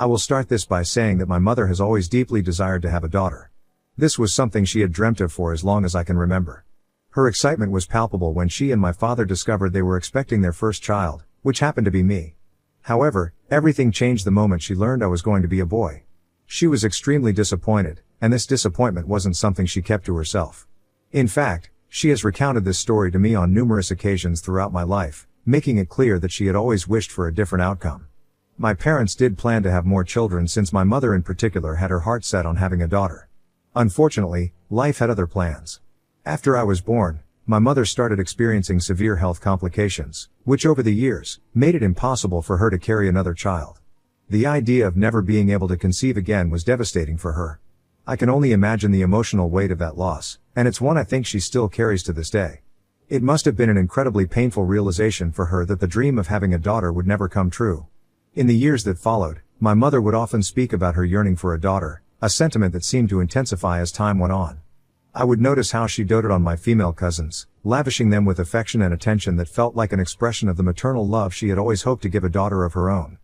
I will start this by saying that my mother has always deeply desired to have a daughter. This was something she had dreamt of for as long as I can remember. Her excitement was palpable when she and my father discovered they were expecting their first child, which happened to be me. However, everything changed the moment she learned I was going to be a boy. She was extremely disappointed, and this disappointment wasn't something she kept to herself. In fact, she has recounted this story to me on numerous occasions throughout my life, making it clear that she had always wished for a different outcome. My parents did plan to have more children since my mother in particular had her heart set on having a daughter. Unfortunately, life had other plans. After I was born, my mother started experiencing severe health complications, which over the years, made it impossible for her to carry another child. The idea of never being able to conceive again was devastating for her. I can only imagine the emotional weight of that loss, and it's one I think she still carries to this day. It must have been an incredibly painful realization for her that the dream of having a daughter would never come true. In the years that followed, my mother would often speak about her yearning for a daughter, a sentiment that seemed to intensify as time went on. I would notice how she doted on my female cousins, lavishing them with affection and attention that felt like an expression of the maternal love she had always hoped to give a daughter of her own.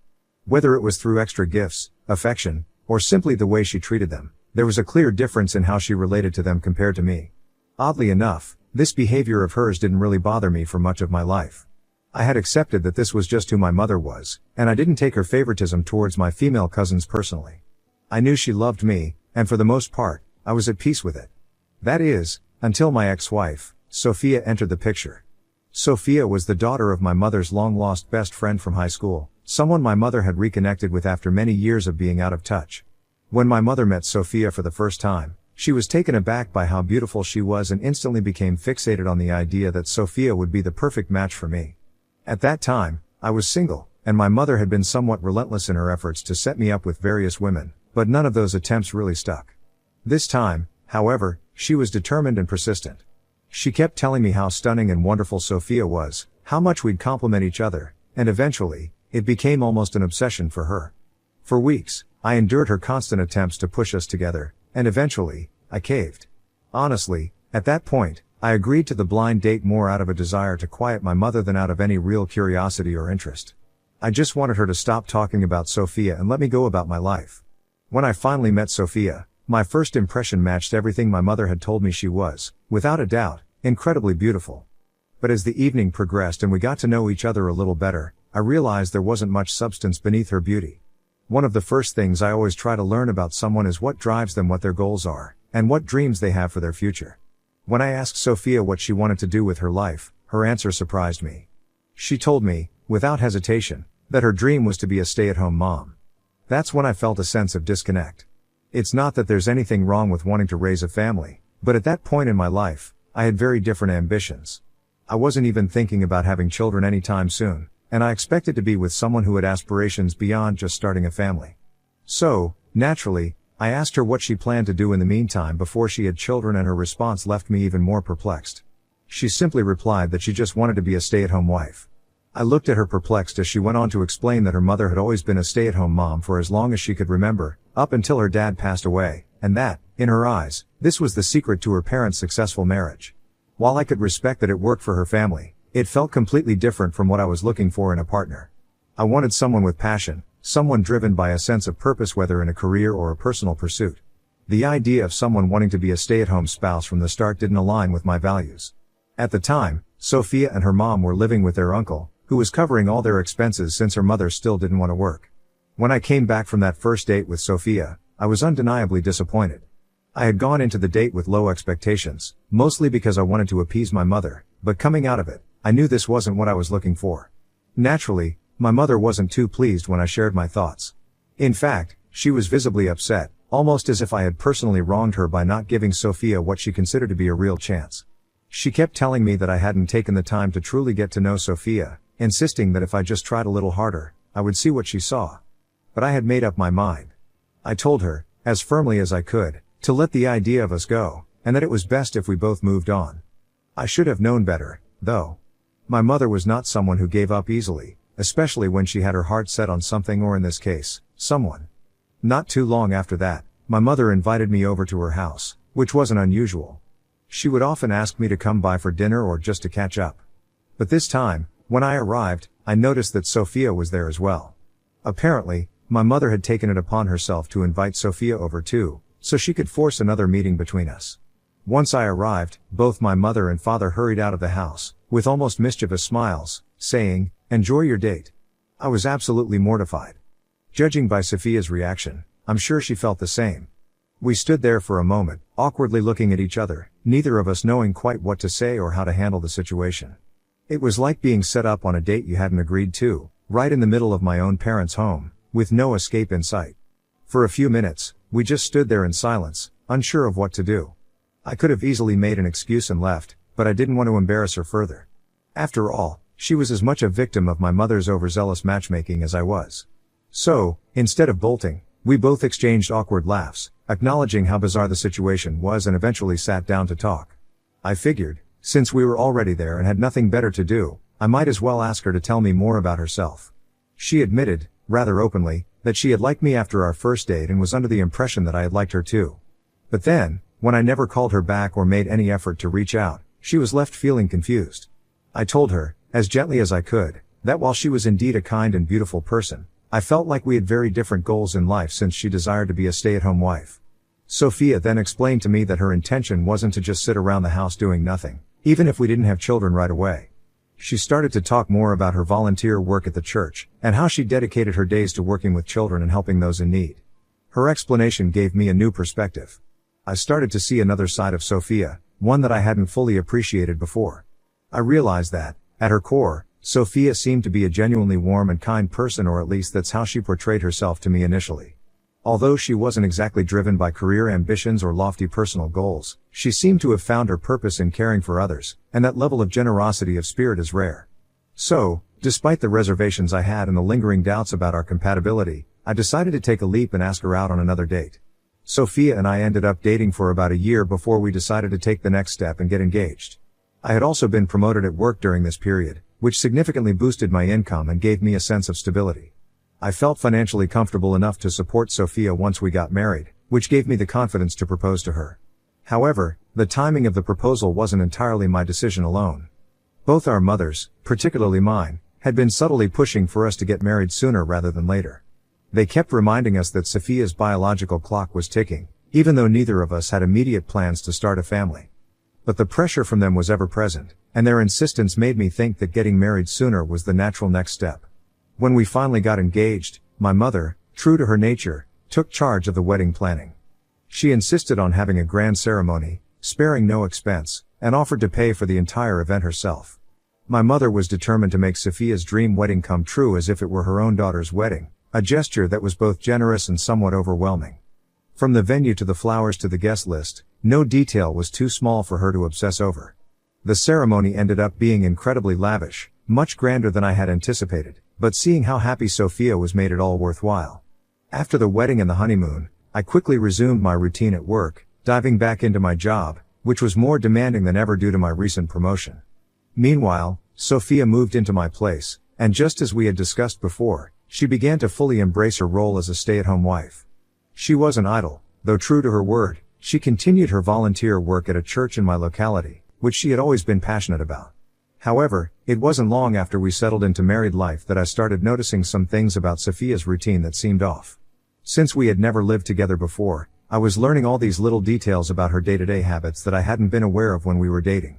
Whether it was through extra gifts, affection, or simply the way she treated them, there was a clear difference in how she related to them compared to me. Oddly enough, this behavior of hers didn't really bother me for much of my life. I had accepted that this was just who my mother was, and I didn't take her favoritism towards my female cousins personally. I knew she loved me, and for the most part, I was at peace with it. That is, until my ex-wife, Sophia, entered the picture. Sophia was the daughter of my mother's long-lost best friend from high school, someone my mother had reconnected with after many years of being out of touch. When my mother met Sophia for the first time, she was taken aback by how beautiful she was and instantly became fixated on the idea that Sophia would be the perfect match for me. At that time, I was single, and my mother had been somewhat relentless in her efforts to set me up with various women, but none of those attempts really stuck. This time, however, she was determined and persistent. She kept telling me how stunning and wonderful Sophia was, how much we'd complement each other, and eventually, it became almost an obsession for her. For weeks, I endured her constant attempts to push us together, and eventually, I caved. Honestly, at that point, I agreed to the blind date more out of a desire to quiet my mother than out of any real curiosity or interest. I just wanted her to stop talking about Sophia and let me go about my life. When I finally met Sophia, my first impression matched everything my mother had told me she was, without a doubt, incredibly beautiful. But as the evening progressed and we got to know each other a little better, I realized there wasn't much substance beneath her beauty. One of the first things I always try to learn about someone is what drives them, what their goals are, and what dreams they have for their future. When I asked Sophia what she wanted to do with her life, her answer surprised me. She told me, without hesitation, that her dream was to be a stay-at-home mom. That's when I felt a sense of disconnect. It's not that there's anything wrong with wanting to raise a family, but at that point in my life, I had very different ambitions. I wasn't even thinking about having children anytime soon, and I expected to be with someone who had aspirations beyond just starting a family. So, naturally, I asked her what she planned to do in the meantime before she had children, and her response left me even more perplexed. She simply replied that she just wanted to be a stay-at-home wife. I looked at her perplexed as she went on to explain that her mother had always been a stay-at-home mom for as long as she could remember, up until her dad passed away, and that, in her eyes, this was the secret to her parents' successful marriage. While I could respect that it worked for her family, it felt completely different from what I was looking for in a partner. I wanted someone with passion, someone driven by a sense of purpose, whether in a career or a personal pursuit. The idea of someone wanting to be a stay-at-home spouse from the start didn't align with my values. At the time, Sophia and her mom were living with their uncle, who was covering all their expenses since her mother still didn't want to work. When I came back from that first date with Sophia, I was undeniably disappointed. I had gone into the date with low expectations, mostly because I wanted to appease my mother, but coming out of it, I knew this wasn't what I was looking for. Naturally, my mother wasn't too pleased when I shared my thoughts. In fact, she was visibly upset, almost as if I had personally wronged her by not giving Sophia what she considered to be a real chance. She kept telling me that I hadn't taken the time to truly get to know Sophia, insisting that if I just tried a little harder, I would see what she saw. But I had made up my mind. I told her, as firmly as I could, to let the idea of us go, and that it was best if we both moved on. I should have known better, though. My mother was not someone who gave up easily, especially when she had her heart set on something, or in this case, someone. Not too long after that, my mother invited me over to her house, which wasn't unusual. She would often ask me to come by for dinner or just to catch up. But this time, when I arrived, I noticed that Sophia was there as well. Apparently, my mother had taken it upon herself to invite Sophia over too, so she could force another meeting between us. Once I arrived, both my mother and father hurried out of the house, with almost mischievous smiles, saying, "Enjoy your date." I was absolutely mortified. Judging by Sophia's reaction, I'm sure she felt the same. We stood there for a moment, awkwardly looking at each other, neither of us knowing quite what to say or how to handle the situation. It was like being set up on a date you hadn't agreed to, right in the middle of my own parents' home, with no escape in sight. For a few minutes, we just stood there in silence, unsure of what to do. I could have easily made an excuse and left, but I didn't want to embarrass her further. After all, she was as much a victim of my mother's overzealous matchmaking as I was. So, instead of bolting, we both exchanged awkward laughs, acknowledging how bizarre the situation was, and eventually sat down to talk. I figured, since we were already there and had nothing better to do, I might as well ask her to tell me more about herself. She admitted, rather openly, that she had liked me after our first date and was under the impression that I had liked her too. But then, when I never called her back or made any effort to reach out, she was left feeling confused. I told her, as gently as I could, that while she was indeed a kind and beautiful person, I felt like we had very different goals in life since she desired to be a stay-at-home wife. Sophia then explained to me that her intention wasn't to just sit around the house doing nothing, even if we didn't have children right away. She started to talk more about her volunteer work at the church, and how she dedicated her days to working with children and helping those in need. Her explanation gave me a new perspective. I started to see another side of Sophia, one that I hadn't fully appreciated before. I realized that, at her core, Sophia seemed to be a genuinely warm and kind person, or at least that's how she portrayed herself to me initially. Although she wasn't exactly driven by career ambitions or lofty personal goals, she seemed to have found her purpose in caring for others, and that level of generosity of spirit is rare. So, despite the reservations I had and the lingering doubts about our compatibility, I decided to take a leap and ask her out on another date. Sophia and I ended up dating for about a year before we decided to take the next step and get engaged. I had also been promoted at work during this period, which significantly boosted my income and gave me a sense of stability. I felt financially comfortable enough to support Sophia once we got married, which gave me the confidence to propose to her. However, the timing of the proposal wasn't entirely my decision alone. Both our mothers, particularly mine, had been subtly pushing for us to get married sooner rather than later. They kept reminding us that Sophia's biological clock was ticking, even though neither of us had immediate plans to start a family. But the pressure from them was ever present, and their insistence made me think that getting married sooner was the natural next step. When we finally got engaged, my mother, true to her nature, took charge of the wedding planning. She insisted on having a grand ceremony, sparing no expense, and offered to pay for the entire event herself. My mother was determined to make Sophia's dream wedding come true as if it were her own daughter's wedding, a gesture that was both generous and somewhat overwhelming. From the venue to the flowers to the guest list, no detail was too small for her to obsess over. The ceremony ended up being incredibly lavish, much grander than I had anticipated, but seeing how happy Sophia was made it all worthwhile. After the wedding and the honeymoon, I quickly resumed my routine at work, diving back into my job, which was more demanding than ever due to my recent promotion. Meanwhile, Sophia moved into my place, and just as we had discussed before, she began to fully embrace her role as a stay-at-home wife. She wasn't idle, though true to her word, she continued her volunteer work at a church in my locality, which she had always been passionate about. However, it wasn't long after we settled into married life that I started noticing some things about Sophia's routine that seemed off. Since we had never lived together before, I was learning all these little details about her day-to-day habits that I hadn't been aware of when we were dating.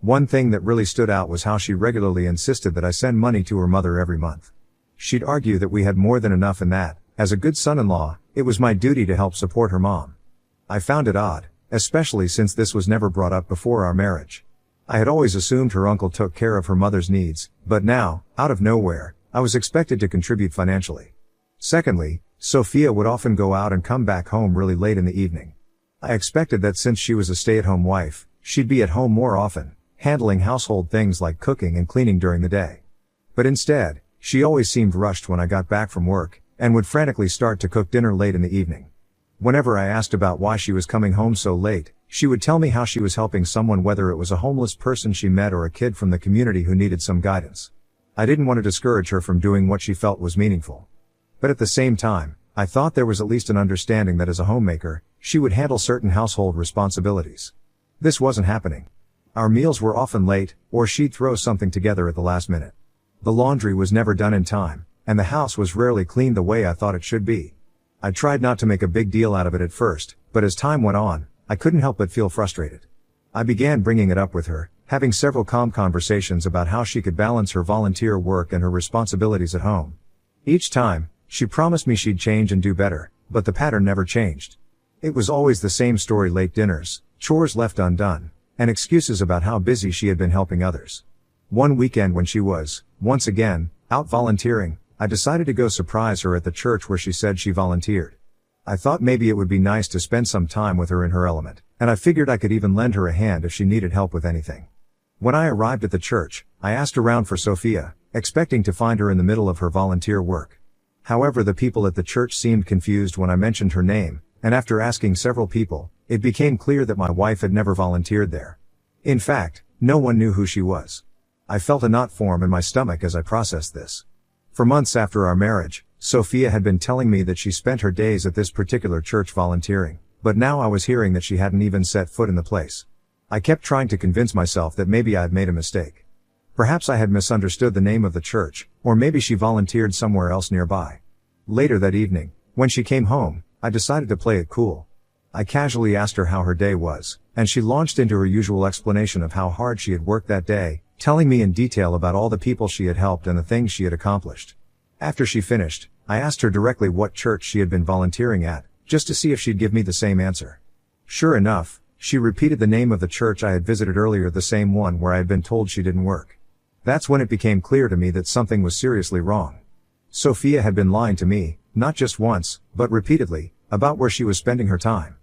One thing that really stood out was how she regularly insisted that I send money to her mother every month. She'd argue that we had more than enough and that, as a good son-in-law, it was my duty to help support her mom. I found it odd, especially since this was never brought up before our marriage. I had always assumed her uncle took care of her mother's needs, but now, out of nowhere, I was expected to contribute financially. Secondly, Sophia would often go out and come back home really late in the evening. I expected that since she was a stay-at-home wife, she'd be at home more often, handling household things like cooking and cleaning during the day. But instead, she always seemed rushed when I got back from work, and would frantically start to cook dinner late in the evening. Whenever I asked about why she was coming home so late, she would tell me how she was helping someone, whether it was a homeless person she met or a kid from the community who needed some guidance. I didn't want to discourage her from doing what she felt was meaningful. But at the same time, I thought there was at least an understanding that as a homemaker, she would handle certain household responsibilities. This wasn't happening. Our meals were often late, or she'd throw something together at the last minute. The laundry was never done in time, and the house was rarely cleaned the way I thought it should be. I tried not to make a big deal out of it at first, but as time went on, I couldn't help but feel frustrated. I began bringing it up with her, having several calm conversations about how she could balance her volunteer work and her responsibilities at home. Each time, she promised me she'd change and do better, but the pattern never changed. It was always the same story: late dinners, chores left undone, and excuses about how busy she had been helping others. One weekend when she was, once again, out volunteering, I decided to go surprise her at the church where she said she volunteered. I thought maybe it would be nice to spend some time with her in her element, and I figured I could even lend her a hand if she needed help with anything. When I arrived at the church, I asked around for Sophia, expecting to find her in the middle of her volunteer work. However, the people at the church seemed confused when I mentioned her name, and after asking several people, it became clear that my wife had never volunteered there. In fact, no one knew who she was. I felt a knot form in my stomach as I processed this. For months after our marriage, Sophia had been telling me that she spent her days at this particular church volunteering, but now I was hearing that she hadn't even set foot in the place. I kept trying to convince myself that maybe I had made a mistake. Perhaps I had misunderstood the name of the church, or maybe she volunteered somewhere else nearby. Later that evening, when she came home, I decided to play it cool. I casually asked her how her day was, and she launched into her usual explanation of how hard she had worked that day, telling me in detail about all the people she had helped and the things she had accomplished. After she finished, I asked her directly what church she had been volunteering at, just to see if she'd give me the same answer. Sure enough, she repeated the name of the church I had visited earlier, the same one where I had been told she didn't work. That's when it became clear to me that something was seriously wrong. Sophia had been lying to me, not just once, but repeatedly, about where she was spending her time.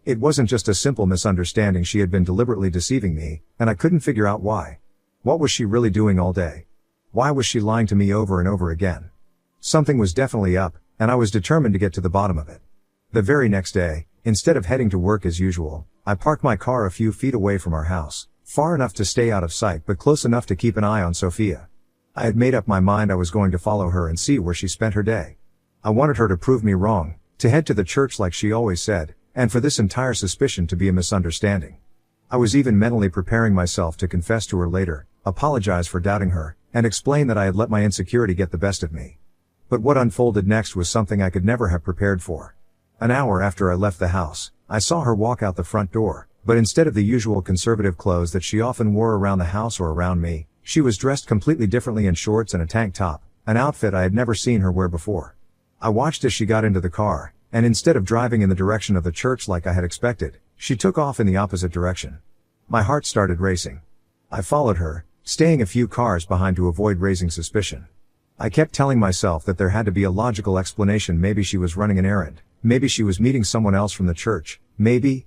It wasn't just a simple misunderstanding, she had been deliberately deceiving me, and I couldn't figure out why. What was she really doing all day? Why was she lying to me over and over again? Something was definitely up, and I was determined to get to the bottom of it. The very next day, instead of heading to work as usual, I parked my car a few feet away from our house, far enough to stay out of sight but close enough to keep an eye on Sophia. I had made up my mind I was going to follow her and see where she spent her day. I wanted her to prove me wrong, to head to the church like she always said, and for this entire suspicion to be a misunderstanding. I was even mentally preparing myself to confess to her later, apologize for doubting her, and explain that I had let my insecurity get the best of me. But what unfolded next was something I could never have prepared for. An hour after I left the house, I saw her walk out the front door, but instead of the usual conservative clothes that she often wore around the house or around me, she was dressed completely differently in shorts and a tank top, an outfit I had never seen her wear before. I watched as she got into the car, and instead of driving in the direction of the church like I had expected, she took off in the opposite direction. My heart started racing. I followed her, staying a few cars behind to avoid raising suspicion. I kept telling myself that there had to be a logical explanation. Maybe she was running an errand. Maybe she was meeting someone else from the church. Maybe.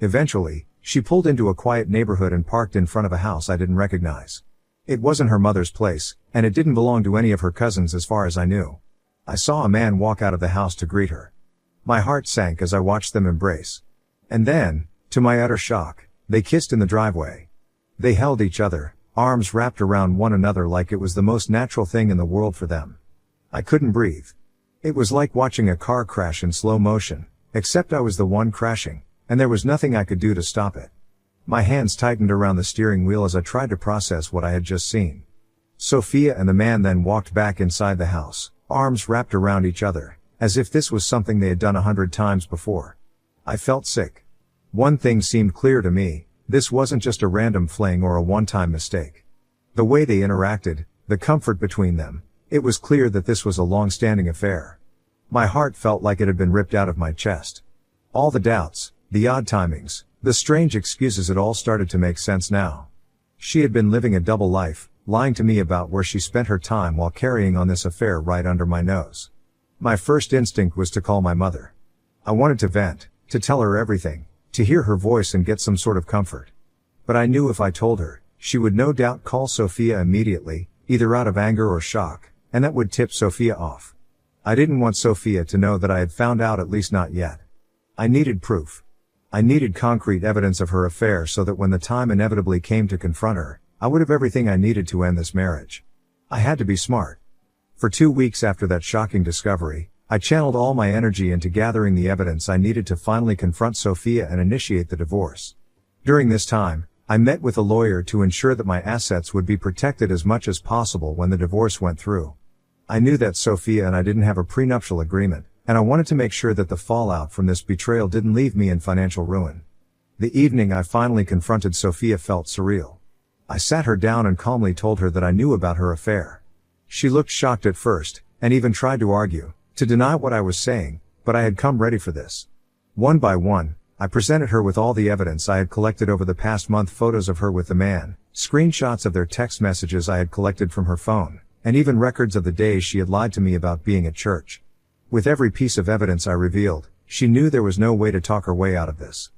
Eventually, she pulled into a quiet neighborhood and parked in front of a house I didn't recognize. It wasn't her mother's place, and it didn't belong to any of her cousins as far as I knew. I saw a man walk out of the house to greet her. My heart sank as I watched them embrace. And then, to my utter shock, they kissed in the driveway. They held each other, arms wrapped around one another like it was the most natural thing in the world for them. I couldn't breathe. It was like watching a car crash in slow motion, except I was the one crashing, and there was nothing I could do to stop it. My hands tightened around the steering wheel as I tried to process what I had just seen. Sophia and the man then walked back inside the house, arms wrapped around each other, as if this was something they had done 100 times before. I felt sick. One thing seemed clear to me: this wasn't just a random fling or a one-time mistake. The way they interacted, the comfort between them, it was clear that this was a long-standing affair. My heart felt like it had been ripped out of my chest. All the doubts, the odd timings, the strange excuses, it all started to make sense now. She had been living a double life, lying to me about where she spent her time while carrying on this affair right under my nose. My first instinct was to call my mother. I wanted to vent, to tell her everything, to hear her voice and get some sort of comfort. But I knew if I told her, she would no doubt call Sophia immediately, either out of anger or shock, and that would tip Sophia off. I didn't want Sophia to know that I had found out, at least not yet. I needed proof. I needed concrete evidence of her affair so that when the time inevitably came to confront her, I would have everything I needed to end this marriage. I had to be smart. For 2 weeks after that shocking discovery, I channeled all my energy into gathering the evidence I needed to finally confront Sophia and initiate the divorce. During this time, I met with a lawyer to ensure that my assets would be protected as much as possible when the divorce went through. I knew that Sophia and I didn't have a prenuptial agreement, and I wanted to make sure that the fallout from this betrayal didn't leave me in financial ruin. The evening I finally confronted Sophia felt surreal. I sat her down and calmly told her that I knew about her affair. She looked shocked at first, and even tried to argue, to deny what I was saying, but I had come ready for this. One by one, I presented her with all the evidence I had collected over the past month, photos of her with the man, screenshots of their text messages I had collected from her phone, and even records of the days she had lied to me about being at church. With every piece of evidence I revealed, she knew there was no way to talk her way out of this.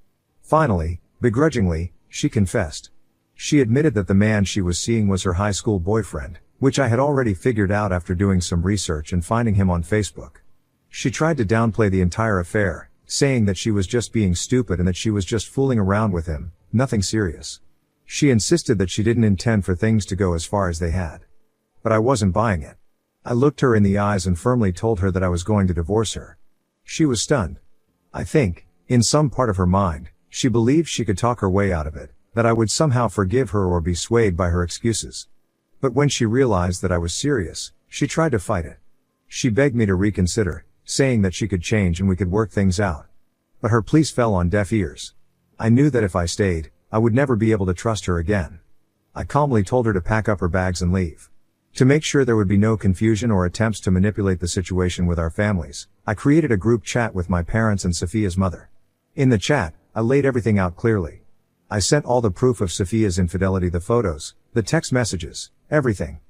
Finally, begrudgingly, she confessed. She admitted that the man she was seeing was her high school boyfriend, which I had already figured out after doing some research and finding him on Facebook. She tried to downplay the entire affair, saying that she was just being stupid and that she was just fooling around with him, nothing serious. She insisted that she didn't intend for things to go as far as they had. But I wasn't buying it. I looked her in the eyes and firmly told her that I was going to divorce her. She was stunned. I think, in some part of her mind, she believed she could talk her way out of it, that I would somehow forgive her or be swayed by her excuses. But when she realized that I was serious, she tried to fight it. She begged me to reconsider, saying that she could change and we could work things out. But her pleas fell on deaf ears. I knew that if I stayed, I would never be able to trust her again. I calmly told her to pack up her bags and leave. To make sure there would be no confusion or attempts to manipulate the situation with our families, I created a group chat with my parents and Sophia's mother. In the chat, I laid everything out clearly. I sent all the proof of Sophia's infidelity, the photos, the text messages, everything.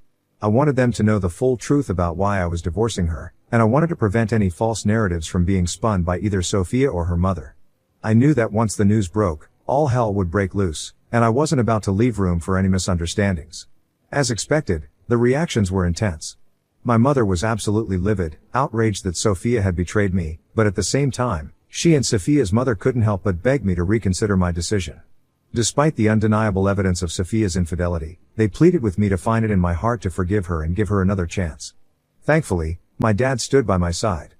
I wanted them to know the full truth about why I was divorcing her, and I wanted to prevent any false narratives from being spun by either Sophia or her mother. I knew that once the news broke, all hell would break loose, and I wasn't about to leave room for any misunderstandings. As expected, the reactions were intense. My mother was absolutely livid, outraged that Sophia had betrayed me, but at the same time, she and Sophia's mother couldn't help but beg me to reconsider my decision. Despite the undeniable evidence of Sophia's infidelity, they pleaded with me to find it in my heart to forgive her and give her another chance. Thankfully, my dad stood by my side.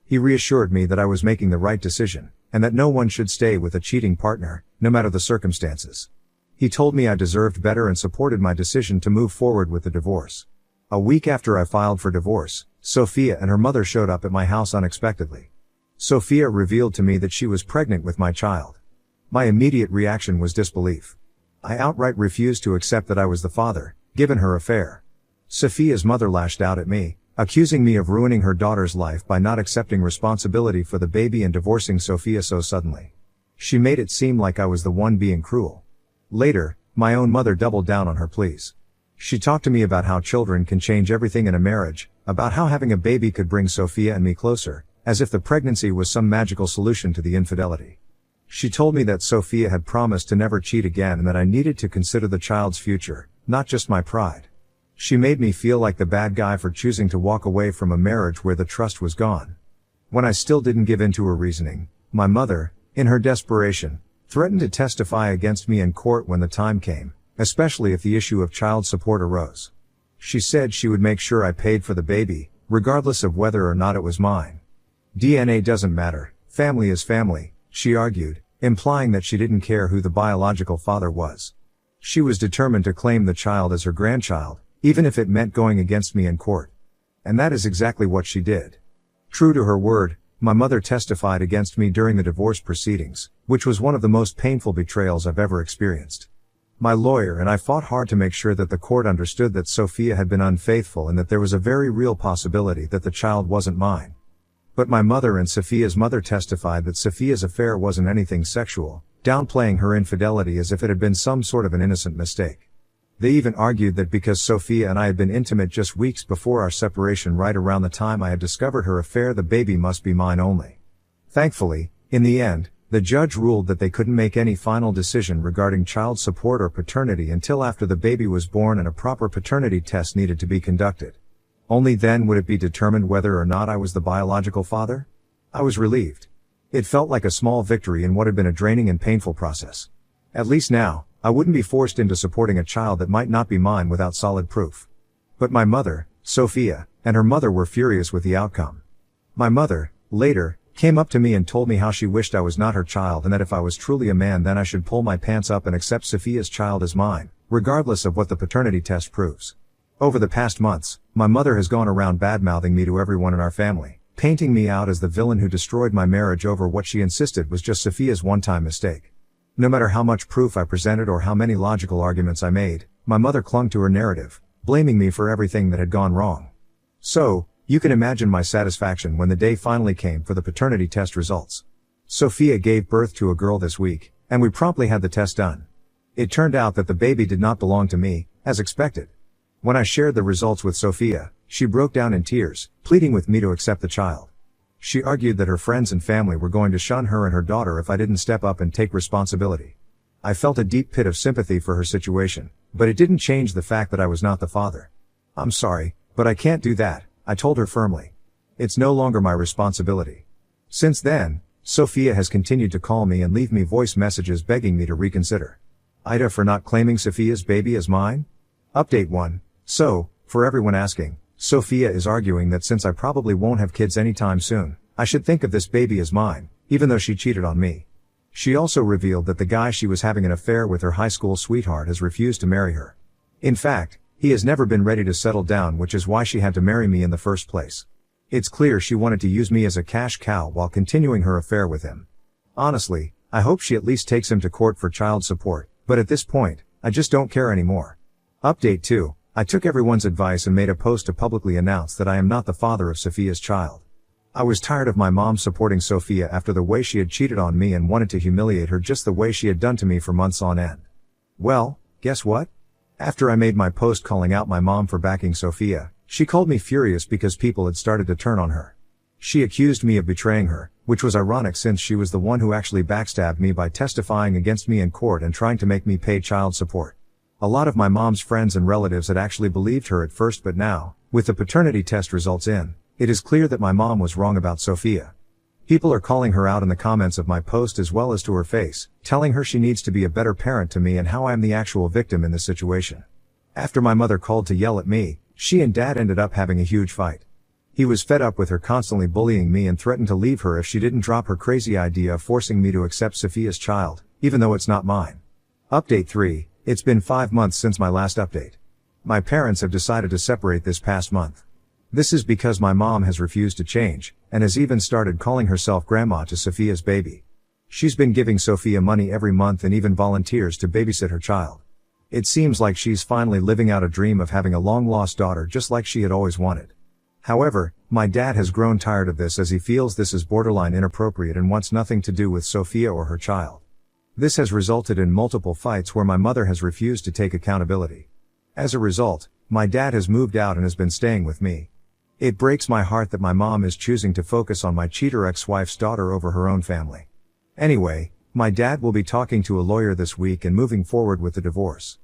He reassured me that I was making the right decision, and that no one should stay with a cheating partner, no matter the circumstances. He told me I deserved better and supported my decision to move forward with the divorce. A week after I filed for divorce, Sophia and her mother showed up at my house unexpectedly. Sophia revealed to me that she was pregnant with my child. My immediate reaction was disbelief. I outright refused to accept that I was the father, given her affair. Sophia's mother lashed out at me, accusing me of ruining her daughter's life by not accepting responsibility for the baby and divorcing Sophia so suddenly. She made it seem like I was the one being cruel. Later, my own mother doubled down on her pleas. She talked to me about how children can change everything in a marriage, about how having a baby could bring Sophia and me closer, as if the pregnancy was some magical solution to the infidelity. She told me that Sophia had promised to never cheat again and that I needed to consider the child's future, not just my pride. She made me feel like the bad guy for choosing to walk away from a marriage where the trust was gone. When I still didn't give in to her reasoning, my mother, in her desperation, threatened to testify against me in court when the time came, especially if the issue of child support arose. She said she would make sure I paid for the baby, regardless of whether or not it was mine. DNA doesn't matter, family is family, she argued, implying that she didn't care who the biological father was. She was determined to claim the child as her grandchild, even if it meant going against me in court. And that is exactly what she did. True to her word, my mother testified against me during the divorce proceedings, which was one of the most painful betrayals I've ever experienced. My lawyer and I fought hard to make sure that the court understood that Sophia had been unfaithful and that there was a very real possibility that the child wasn't mine. But my mother and Sophia's mother testified that Sophia's affair wasn't anything sexual, downplaying her infidelity as if it had been some sort of an innocent mistake. They even argued that because Sophia and I had been intimate just weeks before our separation, right around the time I had discovered her affair, the baby must be mine only. Thankfully, in the end, the judge ruled that they couldn't make any final decision regarding child support or paternity until after the baby was born and a proper paternity test needed to be conducted. Only then would it be determined whether or not I was the biological father. I was relieved. It felt like a small victory in what had been a draining and painful process. At least now, I wouldn't be forced into supporting a child that might not be mine without solid proof. But my mother, Sophia, and her mother were furious with the outcome. My mother, later, came up to me and told me how she wished I was not her child and that if I was truly a man then I should pull my pants up and accept Sophia's child as mine, regardless of what the paternity test proves. Over the past months, my mother has gone around bad-mouthing me to everyone in our family, painting me out as the villain who destroyed my marriage over what she insisted was just Sophia's one-time mistake. No matter how much proof I presented or how many logical arguments I made, my mother clung to her narrative, blaming me for everything that had gone wrong. So, you can imagine my satisfaction when the day finally came for the paternity test results. Sophia gave birth to a girl this week, and we promptly had the test done. It turned out that the baby did not belong to me, as expected. When I shared the results with Sophia, she broke down in tears, pleading with me to accept the child. She argued that her friends and family were going to shun her and her daughter if I didn't step up and take responsibility. I felt a deep pit of sympathy for her situation, but it didn't change the fact that I was not the father. "I'm sorry, but I can't do that," I told her firmly. "It's no longer my responsibility." Since then, Sophia has continued to call me and leave me voice messages begging me to reconsider. Ida for not claiming Sophia's baby as mine? Update 1. So, for everyone asking, Sophia is arguing that since I probably won't have kids anytime soon, I should think of this baby as mine, even though she cheated on me. She also revealed that the guy she was having an affair with, her high school sweetheart, has refused to marry her. In fact, he has never been ready to settle down, which is why she had to marry me in the first place. It's clear she wanted to use me as a cash cow while continuing her affair with him. Honestly, I hope she at least takes him to court for child support, but at this point, I just don't care anymore. Update 2. I took everyone's advice and made a post to publicly announce that I am not the father of Sophia's child. I was tired of my mom supporting Sophia after the way she had cheated on me and wanted to humiliate her just the way she had done to me for months on end. Well, guess what? After I made my post calling out my mom for backing Sophia, she called me furious because people had started to turn on her. She accused me of betraying her, which was ironic since she was the one who actually backstabbed me by testifying against me in court and trying to make me pay child support. A lot of my mom's friends and relatives had actually believed her at first, but now, with the paternity test results in, it is clear that my mom was wrong about Sophia. People are calling her out in the comments of my post as well as to her face, telling her she needs to be a better parent to me and how I am the actual victim in this situation. After my mother called to yell at me, she and dad ended up having a huge fight. He was fed up with her constantly bullying me and threatened to leave her if she didn't drop her crazy idea of forcing me to accept Sophia's child, even though it's not mine. Update 3. It's been 5 months since my last update. My parents have decided to separate this past month. This is because my mom has refused to change, and has even started calling herself grandma to Sophia's baby. She's been giving Sophia money every month and even volunteers to babysit her child. It seems like she's finally living out a dream of having a long-lost daughter just like she had always wanted. However, my dad has grown tired of this as he feels this is borderline inappropriate and wants nothing to do with Sophia or her child. This has resulted in multiple fights where my mother has refused to take accountability. As a result, my dad has moved out and has been staying with me. It breaks my heart that my mom is choosing to focus on my cheater ex-wife's daughter over her own family. Anyway, my dad will be talking to a lawyer this week and moving forward with the divorce.